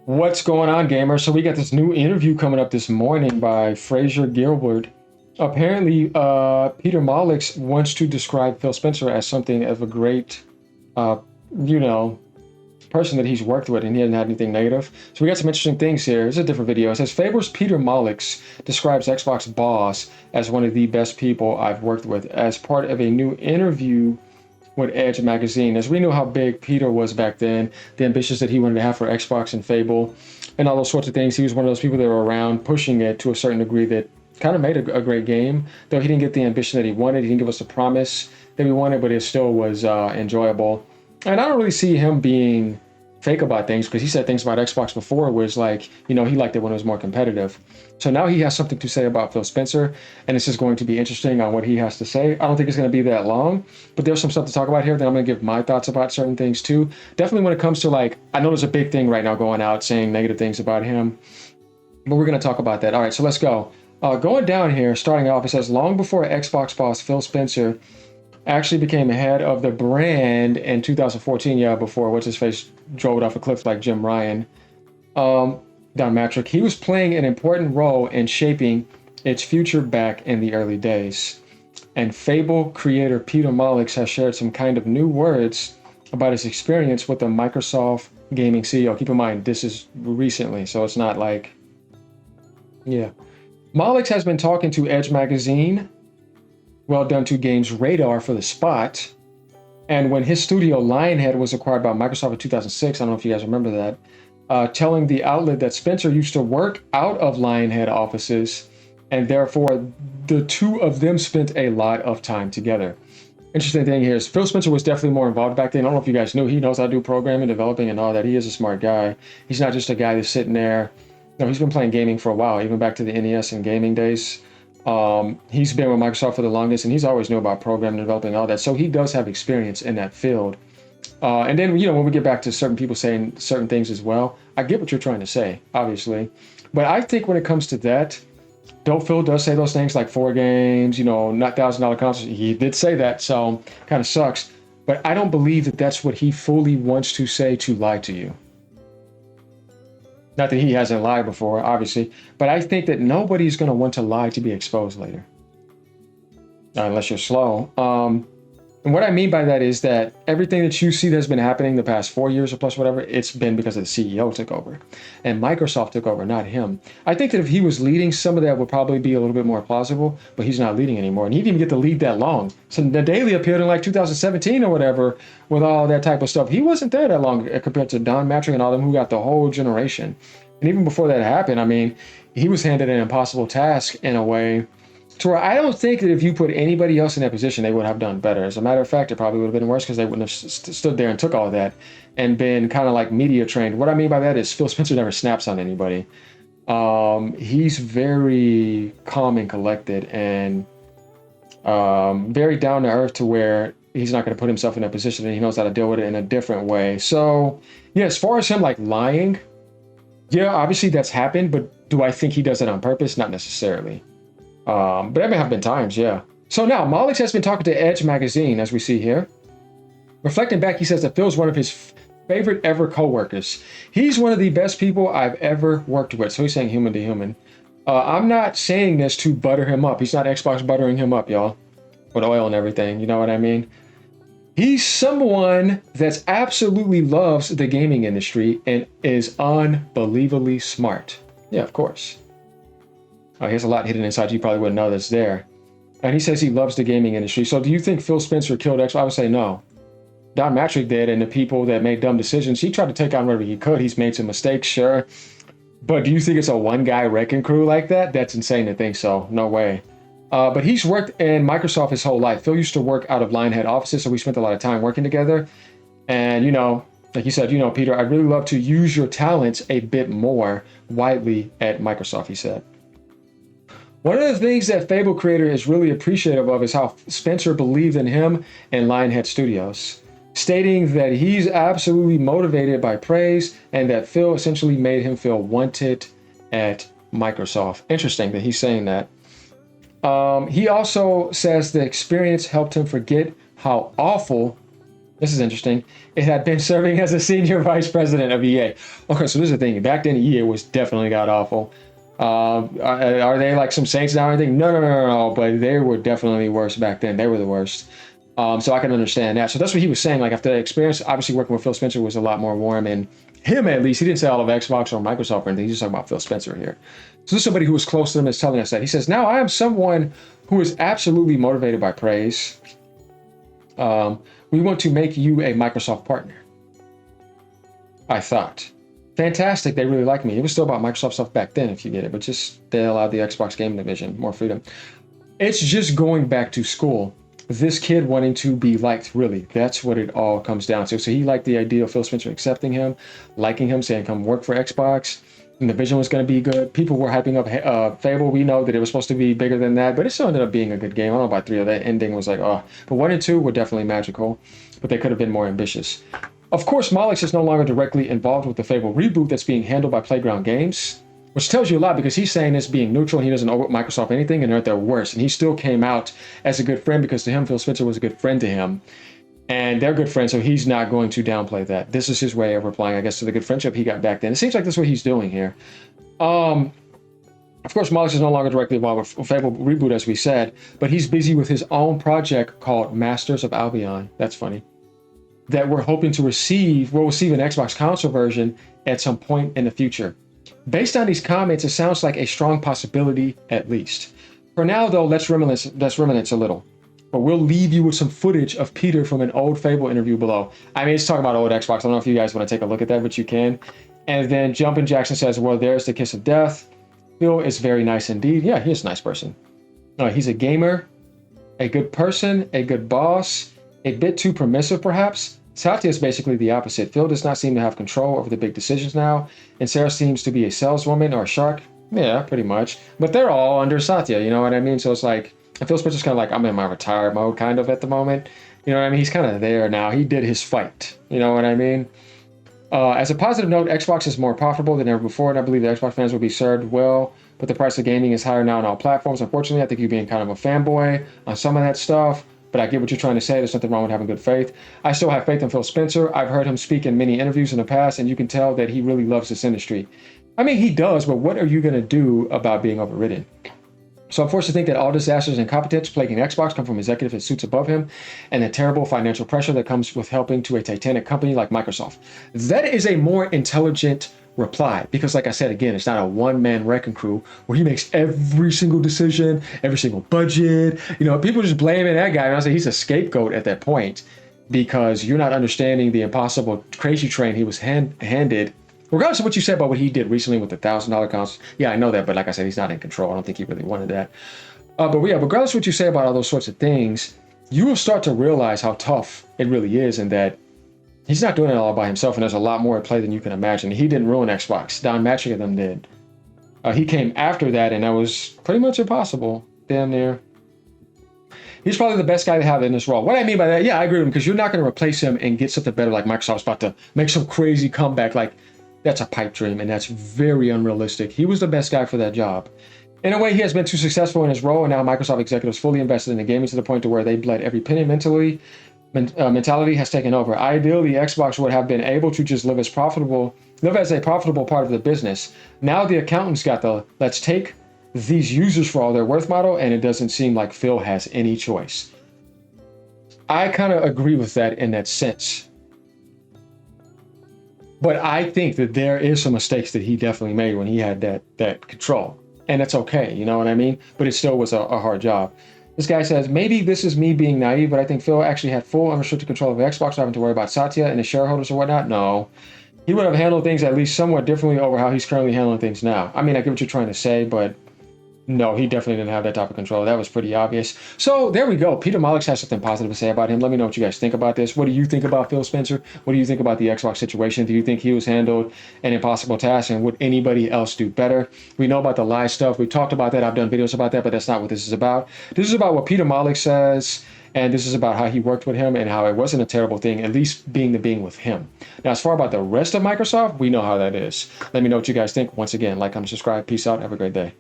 What's going on, gamer? So we got this new interview coming up this morning by Fraser Gilbert. Apparently, Peter Mollix wants to describe Phil Spencer as something of a great, uh, you know, person that he's worked with, and he hasn't had anything negative. So we got some interesting things here. It's a different video. It says Faber's Peter Mollix describes Xbox boss as one of the best people I've worked with as part of a new interview with Edge magazine. As we know how big Peter was back then, the ambitions that he wanted to have for Xbox and Fable, and all those sorts of things. He was one of those people that were around pushing it to a certain degree that kind of made a great game. Though he didn't get the ambition that he wanted, he didn't give us the promise that we wanted, but it still was enjoyable. And I don't really see him being fake about things because he said things about Xbox before where it's like, he liked it when it was more competitive. So now he has something to say about Phil Spencer, and this is going to be interesting on what he has to say. I don't think it's going to be that long, but there's some stuff to talk about here that I'm going to give my thoughts about certain things too. Definitely when it comes to I know there's a big thing right now going out saying negative things about him, but we're going to talk about that. All right, so let's go. Going down here, starting off, it says, long before Xbox boss Phil Spencer actually became head of the brand in 2014. Yeah, before what's his face drove it off a cliff like Jim Ryan. Don Matrick, he was playing an important role in shaping its future back in the early days. And Fable creator Peter Mollix has shared some kind of new words about his experience with the Microsoft gaming CEO. Keep in mind, this is recently, so it's not like, yeah. Mollix has been talking to Edge magazine, well done to Games Radar for the spot. And when his studio Lionhead was acquired by Microsoft in 2006, I don't know if you guys remember that, telling the outlet that Spencer used to work out of Lionhead offices, and therefore the two of them spent a lot of time together. Interesting thing here is Phil Spencer was definitely more involved back then. I don't know if you guys knew, he knows how to do programming, developing, and all that. He is a smart guy. He's not just a guy that's sitting there. No, he's been playing gaming for a while, even back to the NES and gaming days. He's been with Microsoft for the longest, and he's always knew about programming, developing, all that. So he does have experience in that field. And then, when we get back to certain people saying certain things as well, I get what you're trying to say, obviously. But I think when it comes to that, though Phil does say those things like 4 games, not $1,000 consoles. He did say that, so kind of sucks. But I don't believe that that's what he fully wants to say to lie to you. Not that he hasn't lied before, obviously, but I think that nobody's going to want to lie to be exposed later. Unless you're slow. And what I mean by that is that everything that you see that's been happening the past 4 years or plus whatever, it's been because the CEO took over. And Microsoft took over, not him. I think that if he was leading, some of that would probably be a little bit more plausible, but he's not leading anymore. And he didn't even get to lead that long. So the Daily appeared in 2017 or whatever with all that type of stuff. He wasn't there that long compared to Don Matrick and all them who got the whole generation. And even before that happened, I mean, he was handed an impossible task in a way to where I don't think that if you put anybody else in that position, they would have done better. As a matter of fact, it probably would have been worse because they wouldn't have stood there and took all that and been kind of like media trained. What I mean by that is Phil Spencer never snaps on anybody. He's very calm and collected and very down to earth to where he's not going to put himself in a position and he knows how to deal with it in a different way. So, yeah, as far as him lying, yeah, obviously that's happened, but do I think he does it on purpose? Not necessarily. But there have been times, yeah. So now, Mollix has been talking to Edge magazine, as we see here. Reflecting back, he says that Phil's one of his favorite ever co-workers. He's one of the best people I've ever worked with. So he's saying human to human. I'm not saying this to butter him up. He's not Xbox buttering him up, y'all, with oil and everything. You know what I mean? He's someone that's absolutely loves the gaming industry and is unbelievably smart. Yeah, of course. Here's a lot hidden inside you probably wouldn't know that's there. And he says he loves the gaming industry. So do you think Phil Spencer killed Xbox? I would say no. Don Matrick did, and the people that made dumb decisions, he tried to take on whatever he could. He's made some mistakes, sure. But do you think it's a one-guy wrecking crew like that? That's insane to think so. No way. But he's worked in Microsoft his whole life. Phil used to work out of Lionhead offices, so we spent a lot of time working together. And, like you said, Peter, I'd really love to use your talents a bit more widely at Microsoft, he said. One of the things that Fable creator is really appreciative of is how Spencer believed in him and Lionhead Studios, stating that he's absolutely motivated by praise and that Phil essentially made him feel wanted at Microsoft. Interesting that he's saying that. He also says the experience helped him forget how awful This is interesting. It had been serving as a senior vice president of EA. Okay, so this is the thing. Back then, EA was definitely god awful. Are they like some saints now or anything? No, no, no, no, no. But they were definitely worse back then. They were the worst. So I can understand that. So that's what he was saying. Like after the experience, obviously working with Phil Spencer was a lot more warm, and him at least, he didn't say all of Xbox or Microsoft or anything. He's just talking about Phil Spencer here. So this is somebody who was close to them is telling us that. He says, now I am someone who is absolutely motivated by praise. We want to make you a Microsoft partner. I thought. Fantastic. They really like me. It was still about Microsoft stuff back then, if you get it, but just they allowed the Xbox gaming division more freedom. It's just going back to school. This kid wanting to be liked, really. That's what it all comes down to. So he liked the idea of Phil Spencer accepting him, liking him, saying, come work for Xbox. And the vision was going to be good. People were hyping up Fable. We know that it was supposed to be bigger than that, but it still ended up being a good game. I don't know about 3 of that ending was like, oh. But 1 and 2 were definitely magical, but they could have been more ambitious. Of course, Molyneux is no longer directly involved with the Fable reboot that's being handled by Playground Games, which tells you a lot because he's saying this being neutral. He doesn't owe Microsoft anything, and they're at their worst. And he still came out as a good friend because to him, Phil Spencer was a good friend to him. And they're good friends, so he's not going to downplay that. This is his way of replying, I guess, to the good friendship he got back then. It seems like that's what he's doing here. Of course, Molyneux is no longer directly involved with Fable reboot, as we said, but he's busy with his own project called Masters of Albion. That's funny. That we're hoping to receive, we'll receive an Xbox console version at some point in the future. Based on these comments, it sounds like a strong possibility, at least. For now, though, let's reminisce a little. But we'll leave you with some footage of Peter from an old Fable interview below. I mean, it's talking about old Xbox. I don't know if you guys want to take a look at that, but you can. And then Jumpin' Jackson says, well, there's the kiss of death. Phil is very nice indeed. Yeah, he's a nice person. He's a gamer, a good person, a good boss, a bit too permissive, perhaps. Satya is basically the opposite. Phil does not seem to have control over the big decisions now, and Sarah seems to be a saleswoman or a shark. Yeah, pretty much. But they're all under Satya, you know what I mean? So it's like, Phil Spencer's kind of like, I'm in my retired mode kind of at the moment. You know what I mean? He's kind of there now. He did his fight. You know what I mean? As a positive note, Xbox is more profitable than ever before, and I believe the Xbox fans will be served well, but the price of gaming is higher now on all platforms. Unfortunately, I think you're being kind of a fanboy on some of that stuff, but I get what you're trying to say. There's nothing wrong with having good faith. I still have faith in Phil Spencer. I've heard him speak in many interviews in the past, and you can tell that he really loves this industry. I mean, he does, but what are you going to do about being overridden? So I'm forced to think that all disasters and incompetence plaguing Xbox come from executive in suits above him and the terrible financial pressure that comes with helping to a titanic company like Microsoft. That is a more intelligent reply because, like I said, again, it's not a one-man wrecking crew where he makes every single decision, every single budget. You know, people just blaming that guy. And I say he's a scapegoat at that point because you're not understanding the impossible crazy train he was handed. Regardless of what you said about what he did recently with the $1,000 console, yeah, I know that, but like I said, he's not in control. I don't think he really wanted that. But yeah, regardless of what you say about all those sorts of things, you will start to realize how tough it really is and that he's not doing it all by himself, and there's a lot more at play than you can imagine. He didn't ruin Xbox. Don Mattrick of them did. He came after that, and that was pretty much impossible. Damn near. He's probably the best guy to have in this role. What I mean by that, yeah, I agree with him, because you're not going to replace him and get something better like Microsoft's about to make some crazy comeback. Like, that's a pipe dream, and that's very unrealistic. He was the best guy for that job. In a way, he has been too successful in his role, and now Microsoft executives fully invested in the gaming to the point to where they bled every penny mentally. Mentality has taken over. Ideally, Xbox would have been able to just live as a profitable part of the business. Now the accountants got the let's take these users for all their worth model, and it doesn't seem like Phil has any choice. I kind of agree with that in that sense. But I think that there is some mistakes that he definitely made when he had that control. And that's okay, you know what I mean? But it still was a hard job. This guy says, maybe this is me being naive, but I think Phil actually had full unrestricted control of Xbox, not having to worry about Satya and his shareholders or whatnot. No. He would have handled things at least somewhat differently over how he's currently handling things now. I mean, I get what you're trying to say, but no, he definitely didn't have that type of control. That was pretty obvious. So there we go. Peter Molyneux has something positive to say about him. Let me know what you guys think about this. What do you think about Phil Spencer? What do you think about the Xbox situation? Do you think he was handled an impossible task? And would anybody else do better? We know about the lie stuff. We talked about that. I've done videos about that, but that's not what this is about. This is about what Peter Molyneux says. And this is about how he worked with him and how it wasn't a terrible thing, at least being with him. Now, as far about the rest of Microsoft, we know how that is. Let me know what you guys think. Once again, like, comment, subscribe. Peace out. Have a great day.